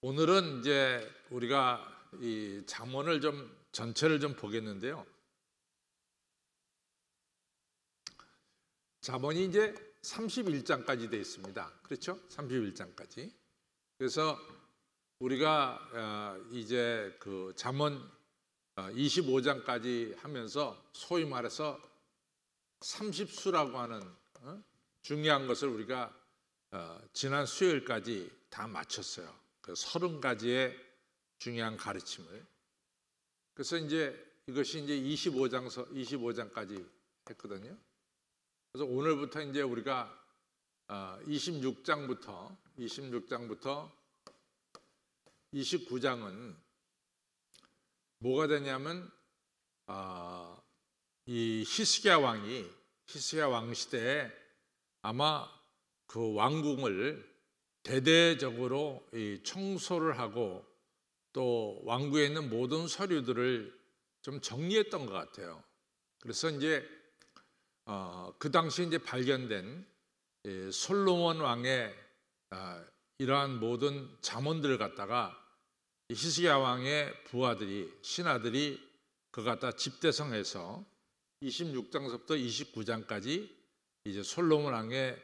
오늘은 이제 우리가 이 잠언을 전체를 보겠는데요. 잠언이 이제 31장까지 되어 있습니다. 그렇죠? 31장까지. 그래서 우리가 이제 그 잠언 25장까지 하면서 소위 말해서 30수라고 하는 중요한 것을 우리가 지난 수요일까지 다 마쳤어요. 그 30가지의 중요한 가르침을. 그래서 이제 이것이 이제 25장까지 했거든요. 그래서 오늘부터 이제 우리가 26장부터 29장은 뭐가 되냐면 이 히스기야 왕 시대에 아마 그 왕궁을 대대적으로 청소를 하고 또 왕궁에 있는 모든 서류들을 좀 정리했던 것 같아요. 그래서 이제 그 당시 이제 발견된 솔로몬 왕의 이러한 모든 잠언들을 갖다가 히스기야 왕의 부하들이 신하들이 그거 갖다 집대성해서 26장서부터 29장까지 이제 솔로몬 왕의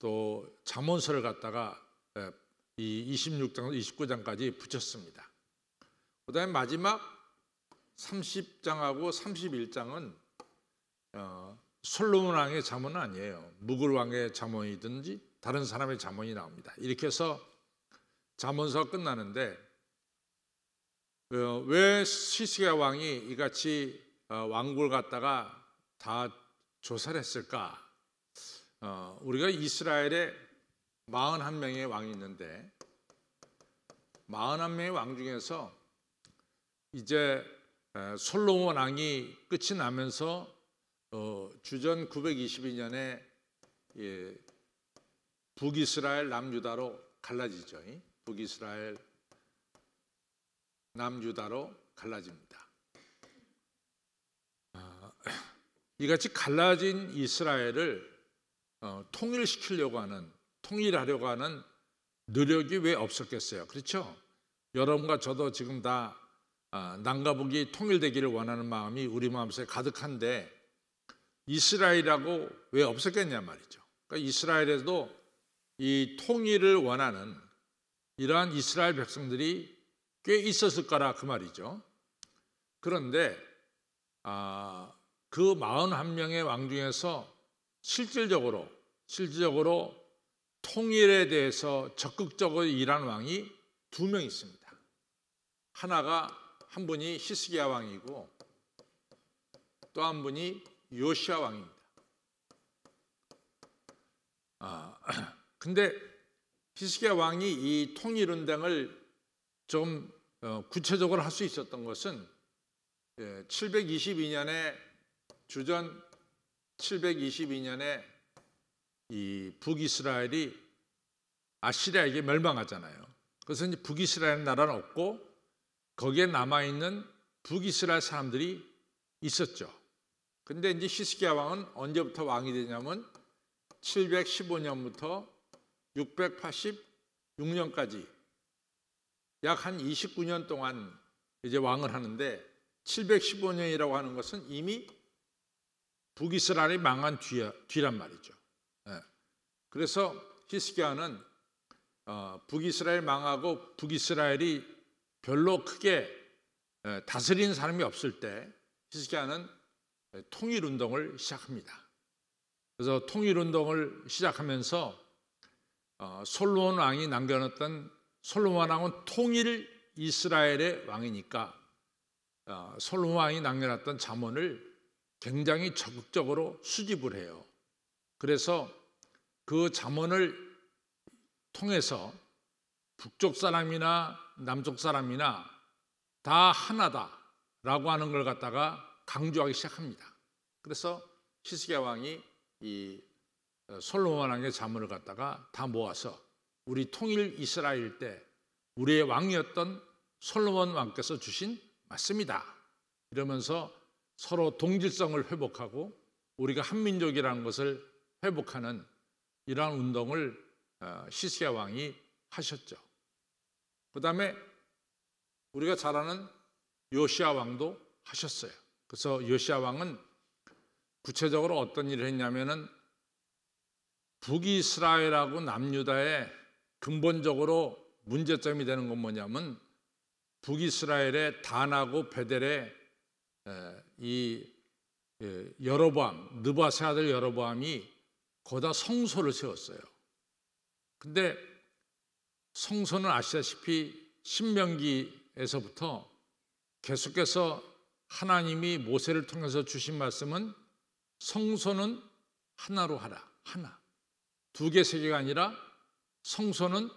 또 잠언서를 갖다가 이 26장에서 29장까지 붙였습니다. 그다음에 마지막 30장하고 31장은 솔로몬 왕의 잠언은 아니에요. 무굴 왕의 잠언이든지 다른 사람의 잠언이 나옵니다. 이렇게 해서 잠언서가 끝나는데 왜 히스기야 왕이 이같이 왕국을 갖다가 다 조사를 했을까? 우리가 이스라엘에 41명의 왕이 있는데 41명의 왕 중에서 이제 솔로몬 왕이 끝이 나면서 주전 922년에 북이스라엘 남유다로 갈라지죠. 북이스라엘 남유다로 갈라집니다. 이같이 갈라진 이스라엘을 통일하려고 하는 노력이 왜 없었겠어요? 그렇죠? 여러분과 저도 지금 다 남과 북이 통일되기를 원하는 마음이 우리 마음속에 가득한데 이스라엘이라고 왜 없었겠냐 말이죠. 그러니까 이스라엘에도 이 통일을 원하는 이러한 이스라엘 백성들이 꽤 있었을 거라 그 말이죠. 그런데 그 41명의 왕 중에서 실질적으로 통일에 대해서 적극적으로 일한 왕이 2명 있습니다. 한 분이 히스기야 왕이고 또 한 분이 요시야 왕입니다. 근데 히스기야 왕이 이 통일 운동을 좀 구체적으로 할 수 있었던 것은 722년에 주전 722년에 이 북이스라엘이 아시리아에게 멸망하잖아요. 그래서 이제 북이스라엘 나라는 없고 거기에 남아있는 북이스라엘 사람들이 있었죠. 근데 이제 히스기야 왕은 언제부터 왕이 되냐면 715년부터 686년까지 약 한 29년 동안 이제 왕을 하는데 715년이라고 하는 것은 이미 북이스라엘이 망한 뒤란 말이죠. 그래서 히스기야는 북이스라엘 망하고 북이스라엘이 별로 크게 다스리는 사람이 없을 때 히스기야는 통일운동을 시작합니다. 그래서 통일운동을 시작하면서 솔로몬 왕이 남겨놨던 솔로몬 왕은 통일 이스라엘의 왕이니까 솔로몬 왕이 남겨놨던 잠언을 굉장히 적극적으로 수집을 해요. 그래서 그 잠언을 통해서 북쪽 사람이나 남쪽 사람이나 다 하나다라고 하는 걸 갖다가 강조하기 시작합니다. 그래서 히스기야 왕이 이 솔로몬 왕의 잠언을 갖다가 다 모아서 우리 통일 이스라엘 때 우리의 왕이었던 솔로몬 왕께서 주신 말씀이다. 이러면서 서로 동질성을 회복하고 우리가 한민족이라는 것을 회복하는 이러한 운동을 히스기야 왕이 하셨죠. 그다음에 우리가 잘 아는 요시야 왕도 하셨어요. 그래서 요시야 왕은 구체적으로 어떤 일을 했냐면은 북이스라엘하고 남유다의 근본적으로 문제점이 되는 건 뭐냐면 북이스라엘의 단하고 베델의 이 여로보암, 느바세 아들 여로보암이 거기다 성소를 세웠어요. 근데 성소는 아시다시피 신명기에서부터 계속해서 하나님이 모세를 통해서 주신 말씀은 성소는 하나로 하라. 하나. 두 개, 세 개가 아니라 성소는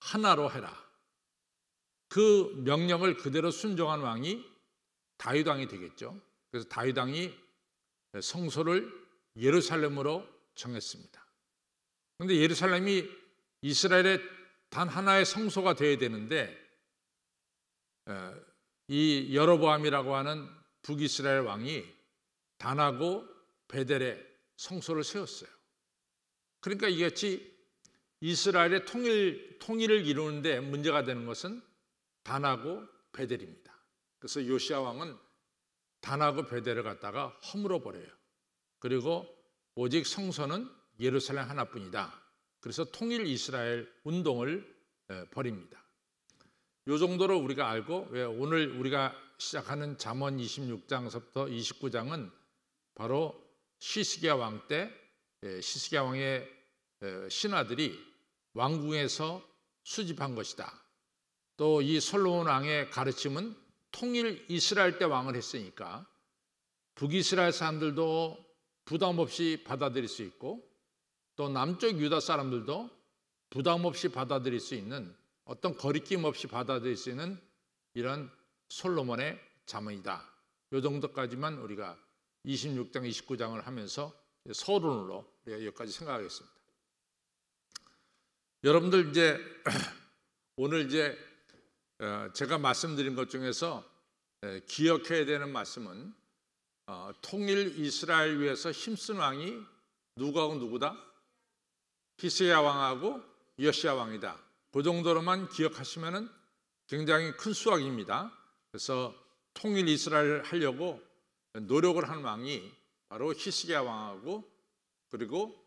하나로 해라. 그 명령을 그대로 순종한 왕이 다윗 왕이 되겠죠. 그래서 다윗 왕이 성소를 예루살렘으로 정했습니다. 그런데 예루살렘이 이스라엘의 단 하나의 성소가 되어야 되는데 이 여로보암이라고 하는 북이스라엘 왕이 단하고 베델에 성소를 세웠어요. 그러니까 이같이 이스라엘의 통일을 이루는데 문제가 되는 것은 단하고 베델입니다. 그래서 요시야 왕은 단하고 베델을 갖다가 허물어 버려요. 그리고 오직 성소는 예루살렘 하나뿐이다. 그래서 통일 이스라엘 운동을 벌입니다. 이 정도로 우리가 알고, 왜 오늘 우리가 시작하는 잠언 26장서부터 29장은 바로 시스기야 왕 때 시스기야 왕의 신하들이 왕궁에서 수집한 것이다. 또 이 솔로몬 왕의 가르침은 통일 이스라엘 때 왕을 했으니까 북이스라엘 사람들도 부담 없이 받아들일 수 있고 또 남쪽 유다 사람들도 부담 없이 받아들일 수 있는, 어떤 거리낌 없이 받아들일 수 있는 이런 솔로몬의 잠언이다. 이 정도까지만 우리가 26장, 29장을 하면서 서론으로 여기까지 생각하겠습니다. 여러분들 이제 오늘 이제 제가 말씀드린 것 중에서 기억해야 되는 말씀은 통일 이스라엘 위해서 힘쓴 왕이 누구하고 누구다? 히스기야 왕하고 요시야 왕이다. 그 정도로만 기억하시면은 굉장히 큰 수확입니다. 그래서 통일 이스라엘을 하려고 노력을 한 왕이 바로 히스기야 왕하고 그리고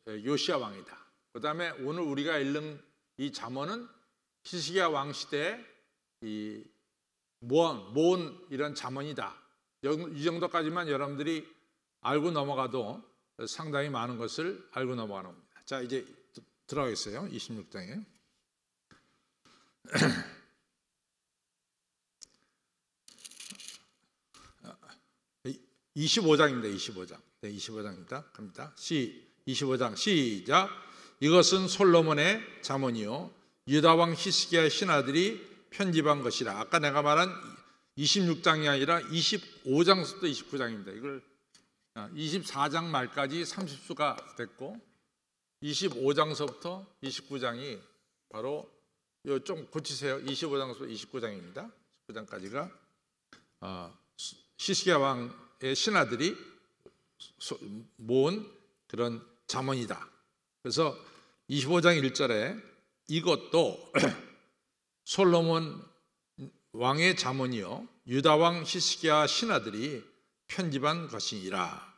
요시야 왕이다. 그다음에 오늘 우리가 읽는 이 잠언은 히스기야 왕 시대에 이 모은 이런 잠언이다. 이 정도까지만 여러분들이 알고 넘어가도 상당히 많은 것을 알고 넘어가는 겁니다. 자, 이제 들어가겠어요. 26장에. 25장입니다. 25장. 네, 25장입니다. 갑니다. 25장 시작. 이것은 솔로몬의 잠언이요 유다 왕 히스기야의 신하들이 편집한 것이라. 아까 내가 말한 26장이 아니라 25장부터 29장입니다. 이걸 24장 말까지 30수가 됐고 25장서부터 29장이 바로 좀 고치세요. 25장서부터 29장입니다. 19장까지가 히스기야 왕의 신하들이 모은 그런 잠언이다. 그래서 25장 1절에 이것도 솔로몬 왕의 잠언이요 유다 왕 히스기야 신하들이 편집한 것이니라.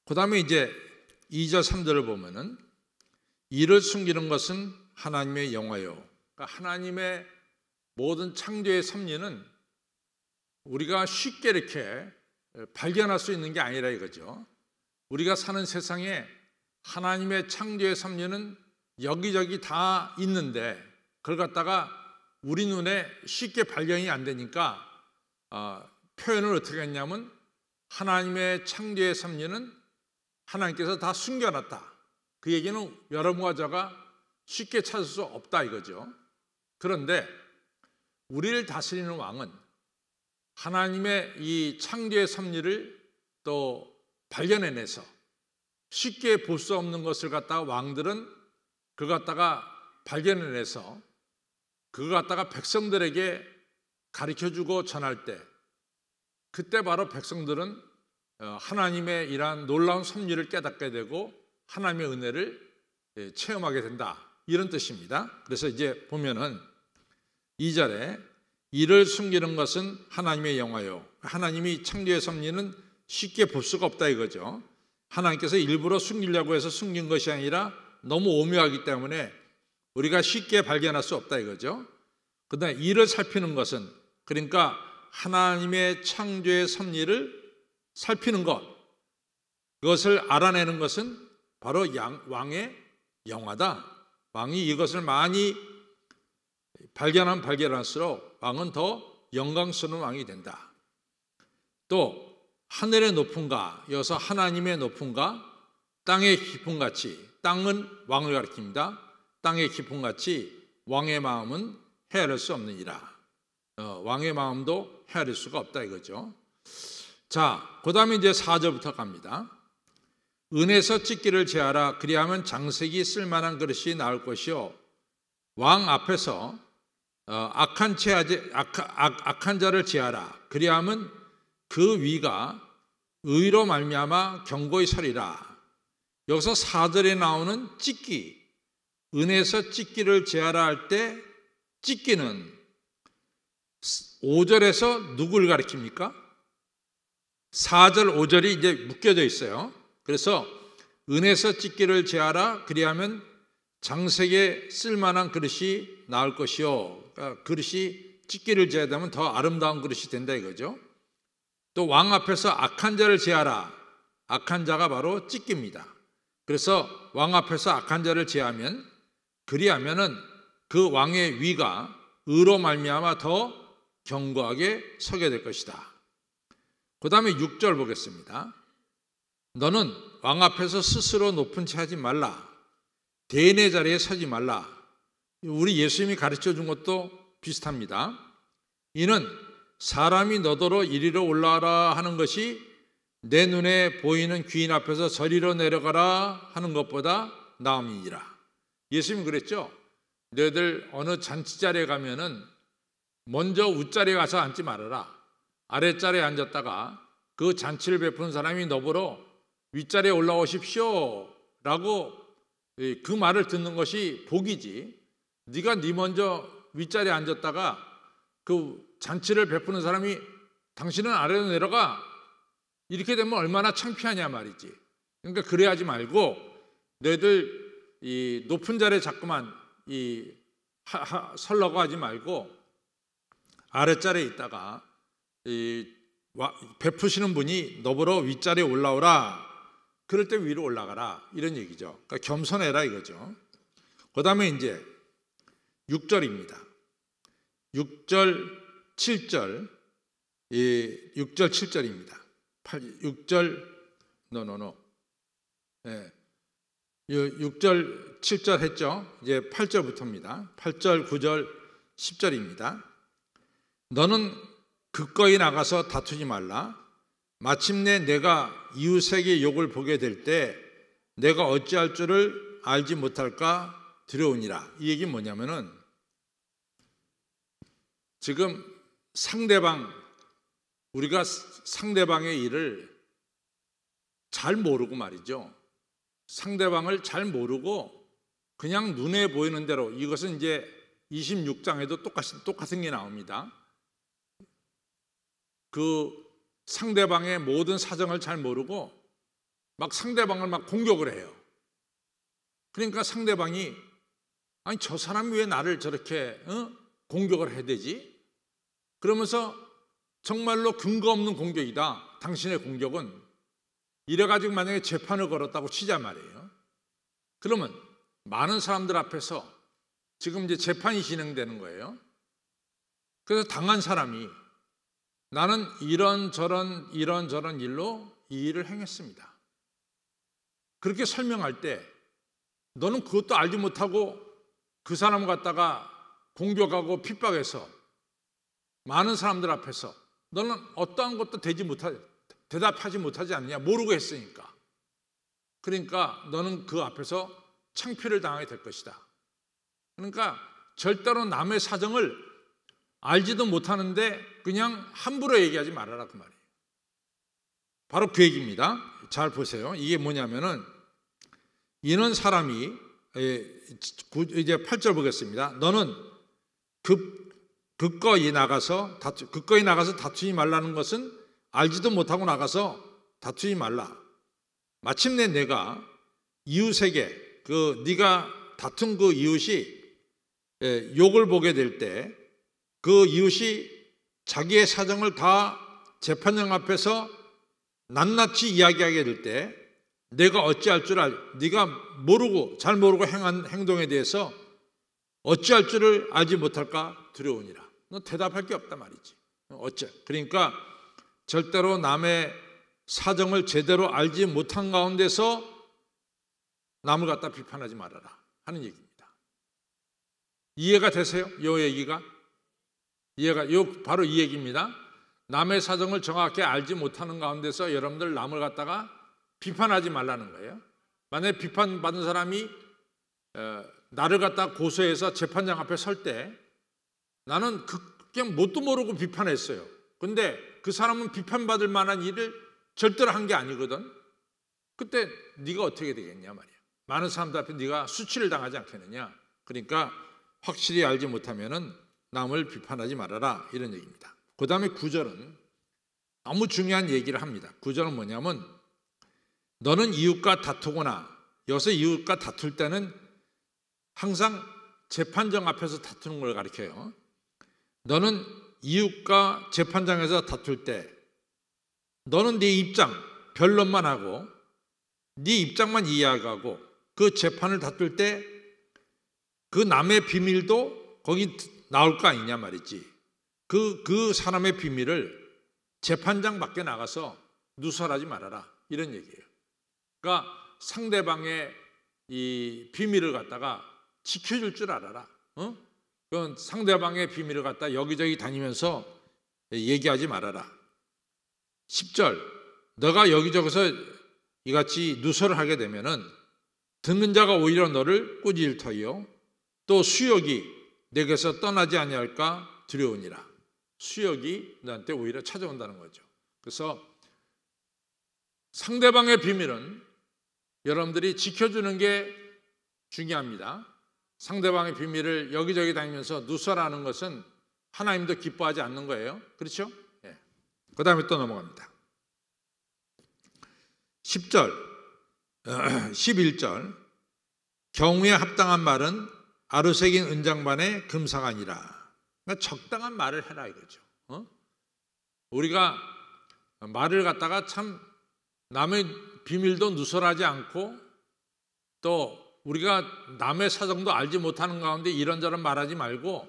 그 다음에 이제 2절 3절을 보면은 이를 숨기는 것은 하나님의 영화요. 그러니까 하나님의 모든 창조의 섭리는 우리가 쉽게 이렇게 발견할 수 있는 게 아니라 이거죠. 우리가 사는 세상에 하나님의 창조의 섭리는 여기저기 다 있는데 그걸 갖다가 우리 눈에 쉽게 발견이 안 되니까 표현을 어떻게 했냐면 하나님의 창조의 섭리는 하나님께서 다 숨겨놨다. 그 얘기는 여러분과 저가 쉽게 찾을 수 없다 이거죠. 그런데 우리를 다스리는 왕은 하나님의 이 창조의 섭리를 또 발견해내서 쉽게 볼 수 없는 것을 갖다가 왕들은 그걸 갖다가 발견해내서 그걸 갖다가 백성들에게 가르쳐주고 전할 때 그때 바로 백성들은 하나님의 이러한 놀라운 섭리를 깨닫게 되고 하나님의 은혜를 체험하게 된다. 이런 뜻입니다. 그래서 이제 보면은 2절에 이를 숨기는 것은 하나님의 영화요. 하나님이 창조의 섭리는 쉽게 볼 수가 없다 이거죠. 하나님께서 일부러 숨기려고 해서 숨긴 것이 아니라 너무 오묘하기 때문에 우리가 쉽게 발견할 수 없다 이거죠. 그다음에 이를 살피는 것은, 그러니까 하나님의 창조의 섭리를 살피는 것, 그것을 알아내는 것은 바로 왕의 영화다. 왕이 이것을 많이 발견할수록 왕은 더 영광스러운 왕이 된다. 또 하늘의 높음과, 여기서 하나님의 높음과 땅의 깊음같이, 땅은 왕을 가리킵니다. 땅의 깊음같이 왕의 마음은 헤아릴 수 없느니라. 왕의 마음도 헤아릴 수가 없다 이거죠. 자, 그 다음에 이제 4절부터 갑니다. 은에서 찢기를 제하라. 그리하면 장색이 쓸만한 그릇이 나올 것이요. 왕 앞에서 악한 자를 제하라. 그리하면 그 위가 의로 말미암아 경고히 서리라. 여기서 4절에 나오는 찢기, 은에서 찢기를 제하라 할 때 찢기는 5절에서 누구를 가리킵니까? 4절 5절이 이제 묶여져 있어요. 그래서 은에서 찢기를 제하라. 그리하면 장색에 쓸만한 그릇이 나올 것이요. 그러니까 그릇이 찢기를 제하면 더 아름다운 그릇이 된다 이거죠. 또 왕 앞에서 악한 자를 제하라. 악한 자가 바로 찢기입니다. 그래서 왕 앞에서 악한 자를 제하면, 그리하면은 그 왕의 위가 의로 말미암아 더 견고하게 서게 될 것이다. 그 다음에 6절 보겠습니다. 너는 왕 앞에서 스스로 높은 채 하지 말라. 대인의 자리에 서지 말라. 우리 예수님이 가르쳐 준 것도 비슷합니다. 이는 사람이 너더러 이리로 올라가라 하는 것이 내 눈에 보이는 귀인 앞에서 저리로 내려가라 하는 것보다 나음이니라. 예수님이 그랬죠. 너희들 어느 잔치자리에 가면은 먼저 윗자리에 가서 앉지 말아라. 아랫자리에 앉았다가 그 잔치를 베푸는 사람이 너보러 윗자리에 올라오십시오 라고 그 말을 듣는 것이 복이지, 네가 먼저 윗자리에 앉았다가 그 잔치를 베푸는 사람이 당신은 아래로 내려가, 이렇게 되면 얼마나 창피하냐 말이지. 그러니까 그래야지 말고 너희들 이 높은 자리에 자꾸만 설라고 하지 말고 아랫자리에 있다가 베푸시는 분이 너보러 윗자리에 올라오라. 그럴 때 위로 올라가라. 이런 얘기죠. 그러니까 겸손해라 이거죠. 그 다음에 이제 6절입니다. 6절, 7절, 6절, 7절입니다. 6절, 네. 6절, 7절 했죠. 이제 8절부터입니다. 8절, 9절, 10절입니다. 너는 극거히 나가서 다투지 말라. 마침내 내가 이웃에게 욕을 보게 될 때 내가 어찌할 줄을 알지 못할까 두려우니라. 이 얘기는 뭐냐면은 지금 우리가 상대방의 일을 잘 모르고 말이죠. 상대방을 잘 모르고 그냥 눈에 보이는 대로, 이것은 이제 26장에도 똑같은 게 나옵니다. 그 상대방의 모든 사정을 잘 모르고 막 상대방을 막 공격을 해요. 그러니까 상대방이 아니 저 사람이 왜 나를 저렇게 공격을 해야 되지? 그러면서 정말로 근거 없는 공격이다. 당신의 공격은. 이래가지고 만약에 재판을 걸었다고 치자 말이에요. 그러면 많은 사람들 앞에서 지금 이제 재판이 진행되는 거예요. 그래서 당한 사람이 나는 이런저런 일로 이 일을 행했습니다. 그렇게 설명할 때 너는 그것도 알지 못하고 그 사람을 갖다가 공격하고 핍박해서 많은 사람들 앞에서 너는 어떠한 것도 대답하지 못하지 않느냐. 모르고 했으니까. 그러니까 너는 그 앞에서 창피를 당하게 될 것이다. 그러니까 절대로 남의 사정을 알지도 못하는데 그냥 함부로 얘기하지 말아라 그 말이에요. 바로 그 얘기입니다. 잘 보세요. 이게 뭐냐면은 이는 사람이 이제 8절 보겠습니다. 너는 그거이 나가서 다투지 말라는 것은 알지도 못하고 나가서 다투지 말라. 마침내 내가 이웃에게 네가 다툰 그 이웃이 욕을 보게 될 때 그 이웃이 자기의 사정을 다 재판장 앞에서 낱낱이 이야기하게 될 때 내가 어찌할 줄 네가 잘 모르고 행한 행동에 대해서 어찌할 줄을 알지 못할까 두려우니라. 너 대답할 게 없단 말이지. 그러니까 절대로 남의 사정을 제대로 알지 못한 가운데서 남을 갖다 비판하지 말아라 하는 얘기입니다. 이해가 되세요? 이 얘기가? 바로 이 얘기입니다. 남의 사정을 정확히 알지 못하는 가운데서 여러분들 남을 갖다가 비판하지 말라는 거예요. 만약에 비판받은 사람이 나를 갖다 고소해서 재판장 앞에 설 때 나는 그냥 뭣도 모르고 비판했어요. 근데 그 사람은 비판받을 만한 일을 절대로 한 게 아니거든. 그때 네가 어떻게 되겠냐 말이야. 많은 사람들 앞에 네가 수치를 당하지 않겠느냐. 그러니까 확실히 알지 못하면은 남을 비판하지 말아라 이런 얘기입니다. 그 다음에 9절은 너무 중요한 얘기를 합니다. 9절은 뭐냐면 너는 이웃과 다투거나, 여기서 이웃과 다툴 때는 항상 재판장 앞에서 다투는 걸 가리켜요. 너는 이웃과 재판장에서 다툴 때 너는 네 입장, 변론만 하고 네 입장만 이야기하고 그 재판을 다툴 때 그 남의 비밀도 거기 나올 거 아니냐 말이지. 그 사람의 비밀을 재판장 밖에 나가서 누설하지 말아라 이런 얘기예요. 그러니까 상대방의 이 비밀을 갖다가 지켜줄 줄 알아라. 그건 상대방의 비밀을 갖다 여기저기 다니면서 얘기하지 말아라. 10절 너가 여기저기서 이같이 누설을 하게 되면은 듣는 자가 오히려 너를 꾸짖을 터이요 또 수욕이 내게서 떠나지 아니할까 두려우니라. 수욕이 너한테 오히려 찾아온다는 거죠. 그래서 상대방의 비밀은 여러분들이 지켜주는 게 중요합니다. 상대방의 비밀을 여기저기 다니면서 누설하는 것은 하나님도 기뻐하지 않는 거예요. 그렇죠? 예. 그 다음에 또 넘어갑니다. 10절, 11절 경우에 합당한 말은 아르새긴 은장반의 금사가니라. 그러니까 적당한 말을 해라 이거죠. 우리가 말을 갖다가 참 남의 비밀도 누설하지 않고 또 우리가 남의 사정도 알지 못하는 가운데 이런저런 말하지 말고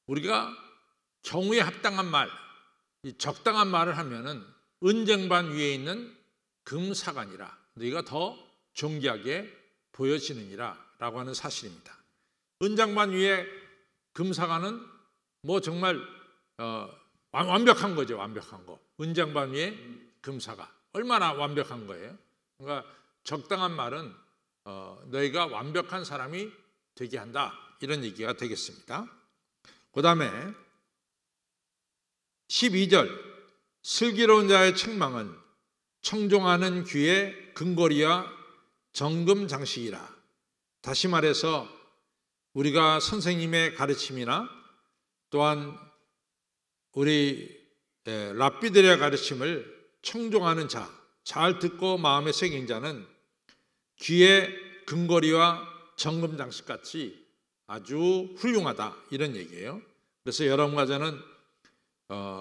우리가 경우에 합당한 말, 이 적당한 말을 하면은 은쟁반 위에 있는 금사관이라 너희가 더 존귀하게 보여지느니라 라고 하는 사실입니다. 은장반 위에 금사관은 뭐 정말 완벽한 거죠. 완벽한 거. 은장반 위에 금사가 얼마나 완벽한 거예요. 그러니까 적당한 말은 너희가 완벽한 사람이 되게 한다 이런 얘기가 되겠습니다. 그 다음에 12절 슬기로운 자의 책망은 청종하는 귀의 근거리와 정금 장식이라. 다시 말해서 우리가 선생님의 가르침이나 또한 우리 랍비들의 가르침을 청종하는 자, 잘 듣고 마음에 새긴 자는 귀의 근거리와 정금 장식같이 아주 훌륭하다 이런 얘기예요. 그래서 여러분과 저는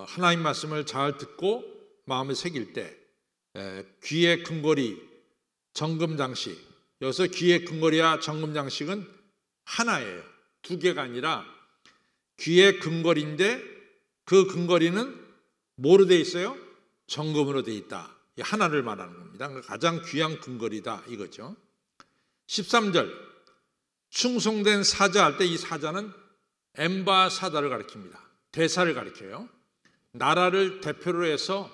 하나님 말씀을 잘 듣고 마음에 새길 때 귀의 근거리, 정금 장식, 여기서 귀의 근거리와 정금 장식은 하나예요. 두 개가 아니라 귀의 근거리인데 그 근거리는 뭐로 돼 있어요? 정금으로 돼 있다. 하나를 말하는 겁니다. 가장 귀한 근거리다 이거죠. 13절 충성된 사자 할 때 이 사자는 엠바사다를 가리킵니다. 대사를 가리켜요. 나라를 대표로 해서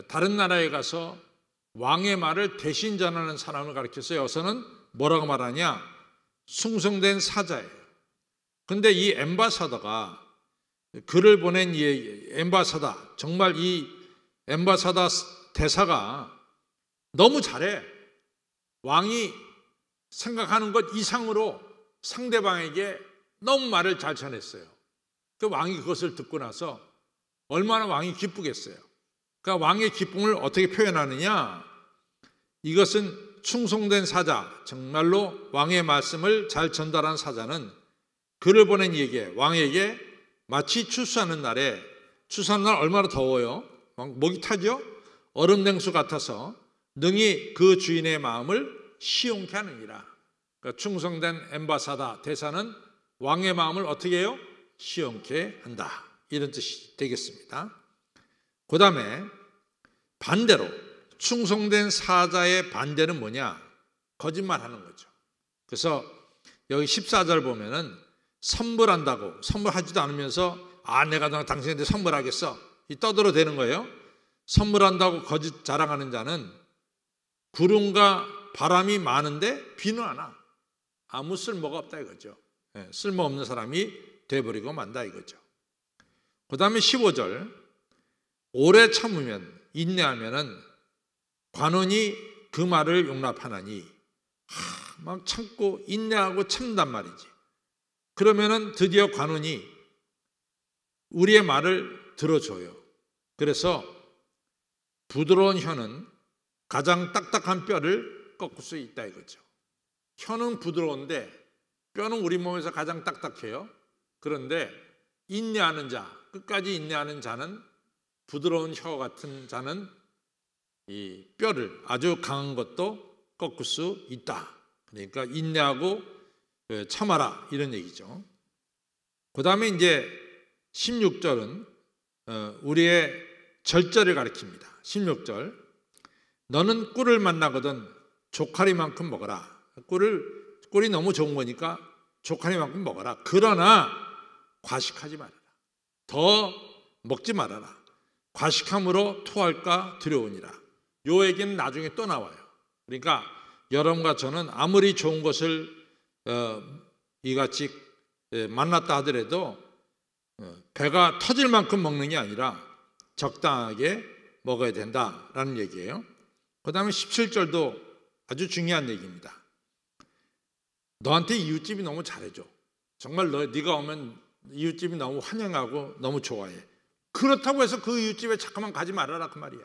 다른 나라에 가서 왕의 말을 대신 전하는 사람을 가리켜서 여기서는 뭐라고 말하냐? 충성된 사자예요. 근데 이 엠바사다가 글을 보낸 이 엠바사다, 정말 이 엠바사다 대사가 너무 잘해. 왕이 생각하는 것 이상으로 상대방에게 너무 말을 잘 전했어요. 그 왕이 그것을 듣고 나서 얼마나 왕이 기쁘겠어요. 그러니까 왕의 기쁨을 어떻게 표현하느냐? 이것은 충성된 사자, 정말로 왕의 말씀을 잘 전달한 사자는 그를 보낸 이에게, 왕에게 마치 추수하는 날에, 추수하는 날 얼마나 더워요? 목이 타죠? 얼음 냉수 같아서 능히 그 주인의 마음을 시원케 하느니라. 그러니까 충성된 엠바사다, 대사는 왕의 마음을 어떻게 해요? 시원케 한다, 이런 뜻이 되겠습니다. 그 다음에 반대로 충성된 사자의 반대는 뭐냐? 거짓말하는 거죠. 그래서 여기 14절 보면은 선물한다고, 선물하지도 않으면서 내가 당신한테 선물하겠어, 이 떠들어대는 거예요. 선물한다고 거짓 자랑하는 자는 구름과 바람이 많은데 비는 안 와. 아무 쓸모가 없다 이거죠. 쓸모없는 사람이 돼버리고 만다 이거죠. 그 다음에 15절, 오래 참으면, 인내하면은 관원이 그 말을 용납하나니, 막 참고 인내하고 참단 말이지. 그러면은 드디어 관원이 우리의 말을 들어줘요. 그래서 부드러운 혀는 가장 딱딱한 뼈를 꺾을 수 있다 이거죠. 혀는 부드러운데 뼈는 우리 몸에서 가장 딱딱해요. 그런데 인내하는 자, 끝까지 인내하는 자는, 부드러운 혀 같은 자는 이 뼈를, 아주 강한 것도 꺾을 수 있다. 그러니까 인내하고 참아라, 이런 얘기죠. 그 다음에 이제 16절은 우리의 절제를 가리킵니다. 16절, 너는 꿀을 만나거든 조카리만큼 먹어라. 꿀이 너무 좋은 거니까 조카리만큼 먹어라. 그러나 과식하지 말아라. 더 먹지 말아라. 과식함으로 토할까 두려우니라. 요 얘기는 나중에 또 나와요. 그러니까 여러분과 저는 아무리 좋은 것을 이같이 만났다 하더라도 배가 터질 만큼 먹는 게 아니라 적당하게 먹어야 된다라는 얘기예요. 그 다음에 17절도 아주 중요한 얘기입니다. 너한테 이웃집이 너무 잘해줘. 정말 네가 오면 이웃집이 너무 환영하고 너무 좋아해. 그렇다고 해서 그 이웃집에 자꾸만 가지 말아라, 그 말이야.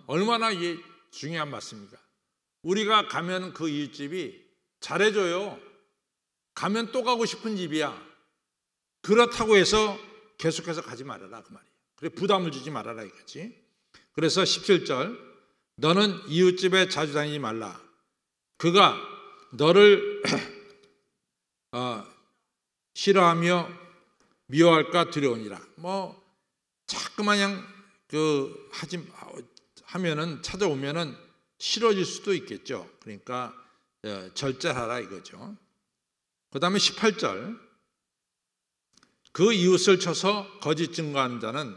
얼마나 이게 중요한 말씀입니까? 우리가 가면 그 이웃집이 잘해줘요. 가면 또 가고 싶은 집이야. 그렇다고 해서 계속해서 가지 말아라, 그 말이에요. 그래, 부담을 주지 말아라 이거지. 그래서 17절, 너는 이웃집에 자주 다니지 말라. 그가 너를 싫어하며 미워할까 두려우니라. 자꾸마냥 하면은, 찾아오면은 싫어질 수도 있겠죠. 그러니까 절제하라 이거죠. 그 다음에 18절, 그 이웃을 쳐서 거짓 증거하는 자는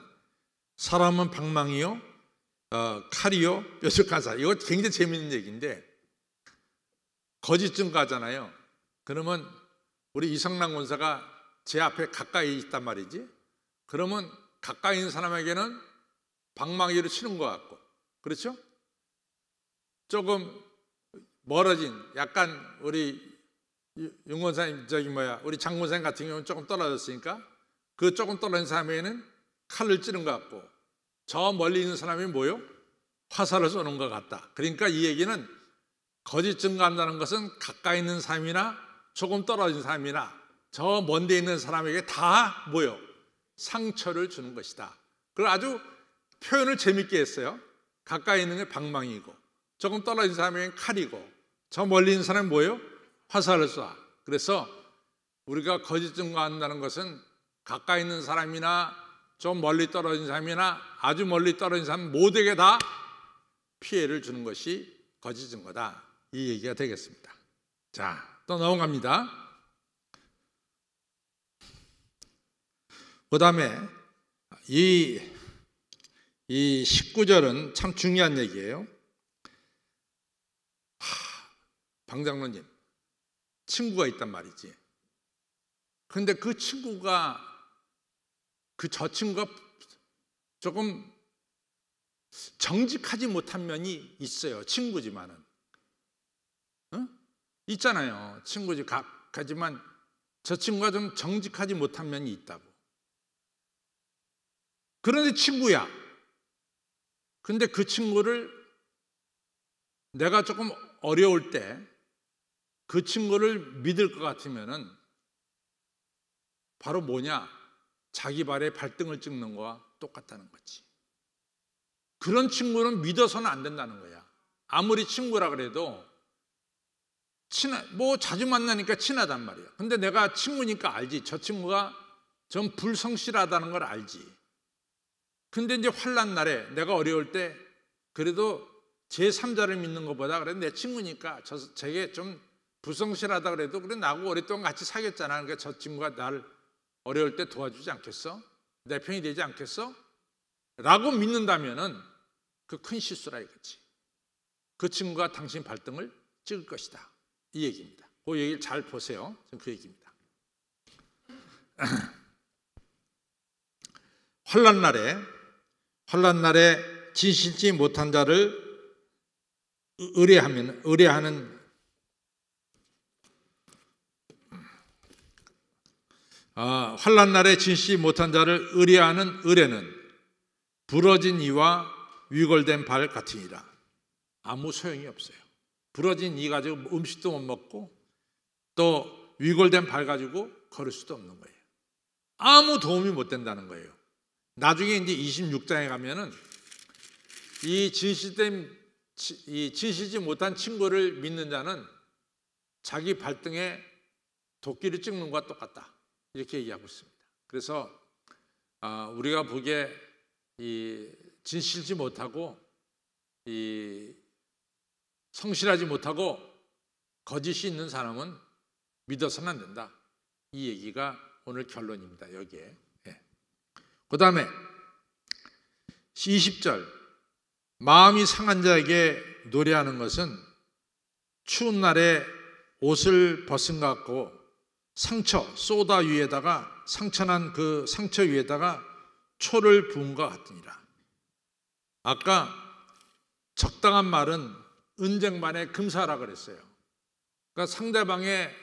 사람은 방망이요, 칼이요, 뾰족한 사. 이거 굉장히 재미있는 얘기인데, 거짓 증거하잖아요. 그러면 우리 이성남 권사가 제 앞에 가까이 있단 말이지. 그러면 가까이 있는 사람에게는 방망이로 치는 것 같고, 그렇죠? 조금 멀어진, 약간 우리 윤 권사님, 우리 장 권사님 같은 경우는 조금 떨어졌으니까 그 조금 떨어진 사람에게는 칼을 찌른 것 같고, 저 멀리 있는 사람이 뭐요? 화살을 쏘는 것 같다. 그러니까 이 얘기는 거짓 증거한다는 것은 가까이 있는 사람이나 조금 떨어진 사람이나 저 먼데 있는 사람에게 다 뭐요? 상처를 주는 것이다. 그걸 아주 표현을 재밌게 했어요. 가까이 있는 게 방망이고, 조금 떨어진 사람에게는 칼이고, 저 멀리 있는 사람은 뭐예요? 화살을 쏴. 그래서 우리가 거짓 증거한다는 것은 가까이 있는 사람이나 좀 멀리 떨어진 사람이나 아주 멀리 떨어진 사람 모두에게 다 피해를 주는 것이 거짓 증거다, 이 얘기가 되겠습니다. 자, 또 넘어갑니다. 그 다음에 이 19절은 참 중요한 얘기예요. 방장로님, 친구가 있단 말이지. 그런데 그 친구가, 저 친구가 조금 정직하지 못한 면이 있어요. 친구지만은. 있잖아요. 친구지 하지만 저 친구가 좀 정직하지 못한 면이 있다고. 그런데 친구야. 근데 그 친구를 내가 조금 어려울 때 그 친구를 믿을 것 같으면은 바로 뭐냐? 자기 발에 발등을 찍는 거와 똑같다는 거지. 그런 친구는 믿어서는 안 된다는 거야. 아무리 친구라 그래도 뭐 자주 만나니까 친하단 말이야. 근데 내가 친구니까 알지. 저 친구가 좀 불성실하다는 걸 알지. 근데 이제 환난 날에 내가 어려울 때 그래도 제3자를 믿는 것보다 그래 내 친구니까 저게 좀 불성실하다 그래도 그래 나하고 오랫동안 같이 사귀었잖아. 그러니까 저 친구가 날 어려울 때 도와주지 않겠어? 내 편이 되지 않겠어? 라고 믿는다면은 그 큰 실수라 이거지. 그 친구가 당신 발등을 찍을 것이다. 이 얘기입니다. 그 얘기를 잘 보세요. 그 얘기입니다. 환난 날에 진실지 못한 자를 의뢰하는 환난 날에 진실지 못한 자를 의뢰하는 의뢰는 부러진 이와 위골된 발 같으니라. 아무 소용이 없어요. 부러진 이 가지고 음식도 못 먹고 또 위골된 발 가지고 걸을 수도 없는 거예요. 아무 도움이 못 된다는 거예요. 나중에 이제 26장에 가면은 이 진실지 못한 친구를 믿는 자는 자기 발등에 도끼를 찍는 것과 똑같다. 이렇게 얘기하고 있습니다. 그래서 우리가 보기에 이 진실지 못하고 이 성실하지 못하고 거짓이 있는 사람은 믿어서는 안 된다. 이 얘기가 오늘 결론입니다. 여기에. 그 다음에 20절 마음이 상한 자에게 노래하는 것은 추운 날에 옷을 벗은 것 같고 상처난 그 상처 위에다가 초를 부은 것 같으니라. 아까 적당한 말은 은쟁반에 금사라 그랬어요. 그러니까 상대방의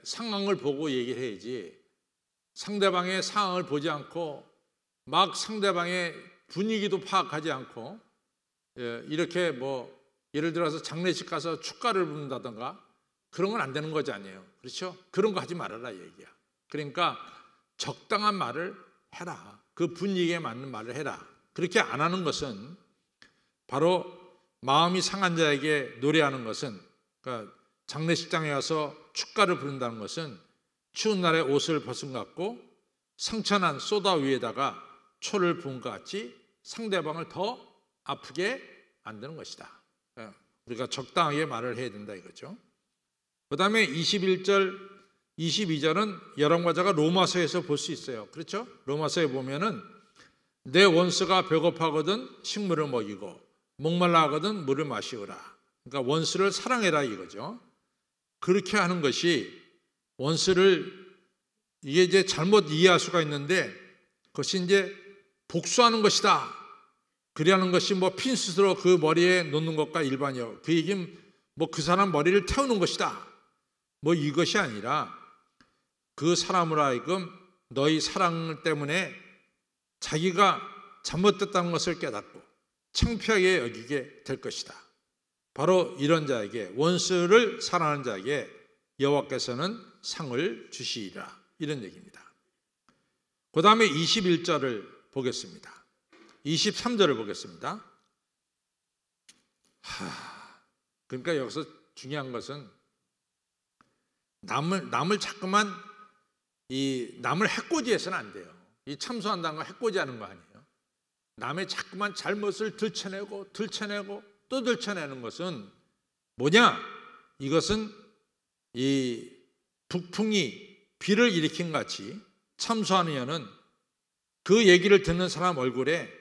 상황을 보고 얘기를 해야지 상대방의 상황을 보지 않고 막 상대방의 분위기도 파악하지 않고 이렇게 뭐 예를 들어서 장례식 가서 축가를 부른다던가 그런 건 안 되는 거지 아니에요. 그렇죠? 그런 거 하지 말아라 얘기야. 그러니까 적당한 말을 해라. 그 분위기에 맞는 말을 해라. 그렇게 안 하는 것은 바로 마음이 상한 자에게 노래하는 것은 그러니까 장례식장에 가서 축가를 부른다는 것은 추운 날에 옷을 벗은 것 같고 상처난 소다 위에다가 초를 부은 것 같이 상대방을 더 아프게 만드는 것이다. 우리가 적당하게 말을 해야 된다 이거죠. 그 다음에 21절, 22절은 여러분과 로마서에서 볼 수 있어요. 그렇죠? 로마서에 보면은 내 원수가 배고파거든 식물을 먹이고 목말라 하거든 물을 마시거라. 그러니까 원수를 사랑해라 이거죠. 그렇게 하는 것이 원수를 이게 이제 잘못 이해할 수가 있는데 그것이 이제 복수하는 것이다. 그리하는 것이 뭐 핀스로 그 머리에 놓는 것과 일반이요. 그 얘기는 뭐 그 사람 머리를 태우는 것이다. 뭐 이것이 아니라 그 사람으로 하여금 너희 사랑 때문에 자기가 잘못됐다는 것을 깨닫고 창피하게 여기게 될 것이다. 바로 이런 자에게 원수를 사랑하는 자에게 여호와께서는 상을 주시리라. 이런 얘기입니다. 그 다음에 21절을 보겠습니다. 23절을 보겠습니다. 그러니까 여기서 중요한 것은 남을 자꾸만 남을 해코지해서는 안 돼요. 이 참소한다는 거 해코지하는 거 아니에요. 남의 자꾸만 잘못을 들춰내고 또 들춰내는 것은 뭐냐? 이것은 이 북풍이 비를 일으킨 같이 참소하는 이는 그 얘기를 듣는 사람 얼굴에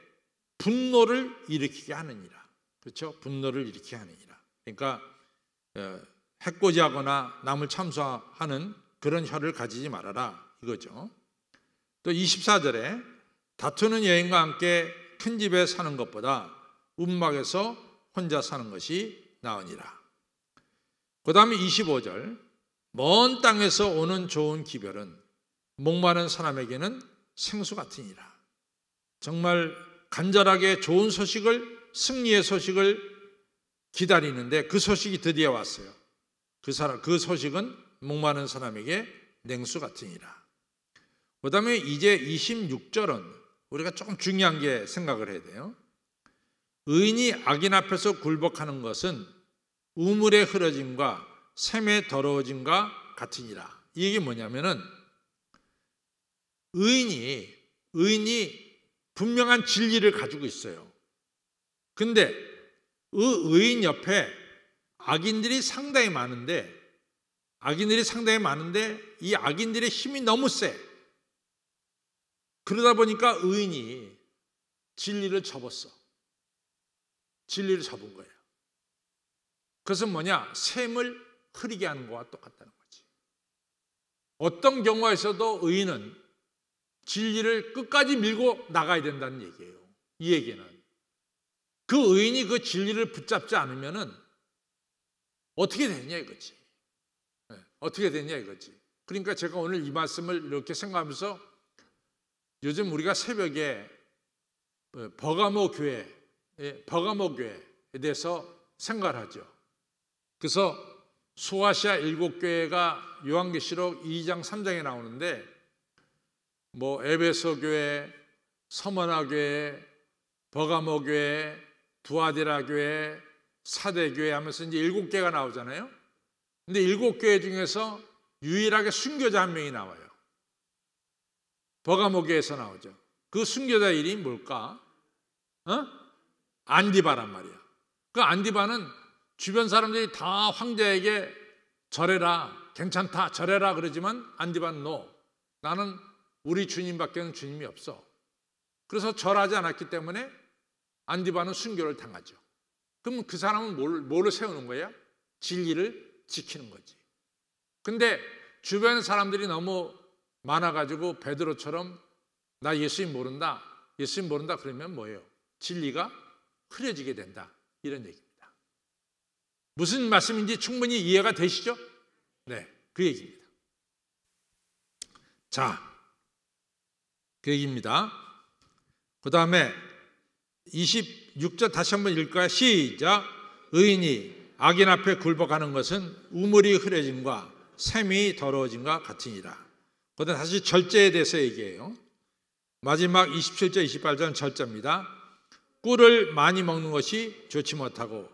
분노를 일으키게 하느니라. 그렇죠? 분노를 일으키게 하느니라. 그러니까 해코지하거나 남을 참소하는 그런 혀를 가지지 말아라 이거죠. 또 24절에 다투는 여인과 함께 큰 집에 사는 것보다 움막에서 혼자 사는 것이 나으니라. 그 다음에 25절, 먼 땅에서 오는 좋은 기별은 목마른 사람에게는 생수 같으니라. 정말 간절하게 좋은 소식을, 승리의 소식을 기다리는데 그 소식이 드디어 왔어요. 그 소식은 목마른 사람에게 냉수 같으니라. 그 다음에 이제 26절은 우리가 조금 중요한 게 생각을 해야 돼요. 의인이 악인 앞에서 굴복하는 것은 우물의 흐려짐과 샘의 더러워짐과 같으니라. 이게 뭐냐면은 의인이 분명한 진리를 가지고 있어요. 근데 의인 옆에 악인들이 상당히 많은데 이 악인들의 힘이 너무 세. 그러다 보니까 의인이 진리를 접었어. 진리를 접은 거예요. 그것은 뭐냐? 샘을 흐리게 하는 것과 똑같다는 거지. 어떤 경우에서도 의인은 진리를 끝까지 밀고 나가야 된다는 얘기예요. 이 얘기는 그 의인이 그 진리를 붙잡지 않으면은 어떻게 되냐 이거지. 어떻게 되냐 이거지. 그러니까 제가 오늘 이 말씀을 이렇게 생각하면서 요즘 우리가 새벽에 버가모 교회에 대해서 생각을 하죠. 그래서 소아시아 7교회가 요한계시록 2장 3장에 나오는데 뭐 에베소 교회, 서머나 교회, 버가모 교회, 두아디라 교회, 사대 교회 하면서 이제 7개가 나오잖아요. 근데 7교회 중에서 유일하게 순교자 한 명이 나와요. 버가모 교회에서 나오죠. 그 순교자 이름이 뭘까? 안디바란 말이야. 그 안디바는 주변 사람들이 다 황제에게 절해라, 괜찮다, 절해라 그러지만 안디바는 나는 우리 주님밖에는 주님이 없어. 그래서 절하지 않았기 때문에 안디바는 순교를 당하죠. 그럼 그 사람은 뭐를 세우는 거야? 진리를 지키는 거지. 근데 주변 사람들이 너무 많아가지고 베드로처럼 나 예수님 모른다 그러면 뭐예요? 진리가 흐려지게 된다. 이런 얘기입니다. 무슨 말씀인지 충분히 이해가 되시죠? 네, 그 얘기입니다. 자, 그 얘기입니다. 그 다음에 26절 다시 한번 읽을까요? 시작. 의인이 악인 앞에 굴복하는 것은 우물이 흐려짐과 샘이 더러워짐과 같으니라. 그 다음에 다시 절제에 대해서 얘기해요. 마지막 27절 28절은 절제입니다. 꿀을 많이 먹는 것이 좋지 못하고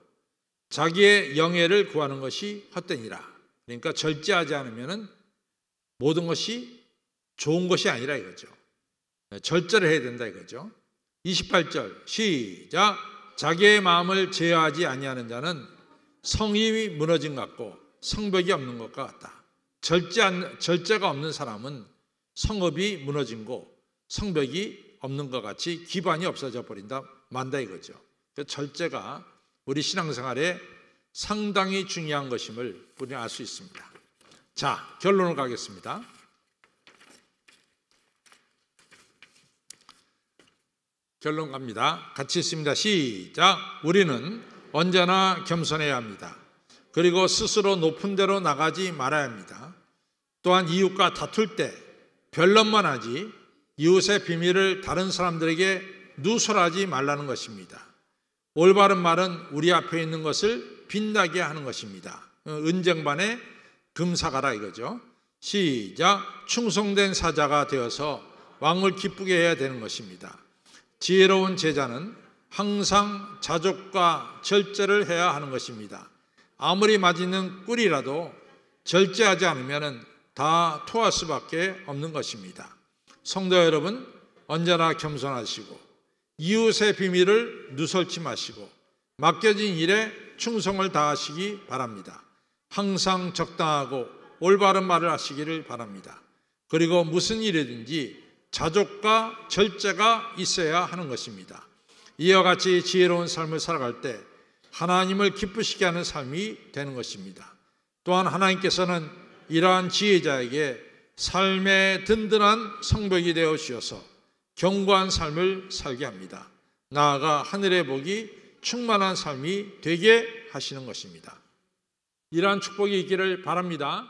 자기의 영예를 구하는 것이 헛되니라. 그러니까 절제하지 않으면 모든 것이 좋은 것이 아니라 이거죠. 절제를 해야 된다 이거죠. 28절 시작. 자기의 마음을 제어하지 아니하는 자는 성이 무너진 것 같고 성벽이 없는 것과 같다. 절제가 없는 사람은 성읍이 무너진 고 성벽이 없는 것 같이 기반이 없어져 버린다 만다 이거죠. 절제가 우리 신앙생활에 상당히 중요한 것임을 우리는 알 수 있습니다. 자, 결론을 가겠습니다. 결론 갑니다. 같이 읽습니다. 시작. 우리는 언제나 겸손해야 합니다. 그리고 스스로 높은 데로 나가지 말아야 합니다. 또한 이웃과 다툴 때 변론만 하지 이웃의 비밀을 다른 사람들에게 누설하지 말라는 것입니다. 올바른 말은 우리 앞에 있는 것을 빛나게 하는 것입니다. 은쟁반에 금사가라 이거죠. 시작. 충성된 사자가 되어서 왕을 기쁘게 해야 되는 것입니다. 지혜로운 제자는 항상 자족과 절제를 해야 하는 것입니다. 아무리 맛있는 꿀이라도 절제하지 않으면 다 토할 수밖에 없는 것입니다. 성도 여러분, 언제나 겸손하시고 이웃의 비밀을 누설치 마시고 맡겨진 일에 충성을 다하시기 바랍니다. 항상 적당하고 올바른 말을 하시기를 바랍니다. 그리고 무슨 일이든지 자족과 절제가 있어야 하는 것입니다. 이와 같이 지혜로운 삶을 살아갈 때 하나님을 기쁘시게 하는 삶이 되는 것입니다. 또한 하나님께서는 이러한 지혜자에게 삶의 든든한 성벽이 되어 주셔서 견고한 삶을 살게 합니다. 나아가 하늘의 복이 충만한 삶이 되게 하시는 것입니다. 이러한 축복이 있기를 바랍니다.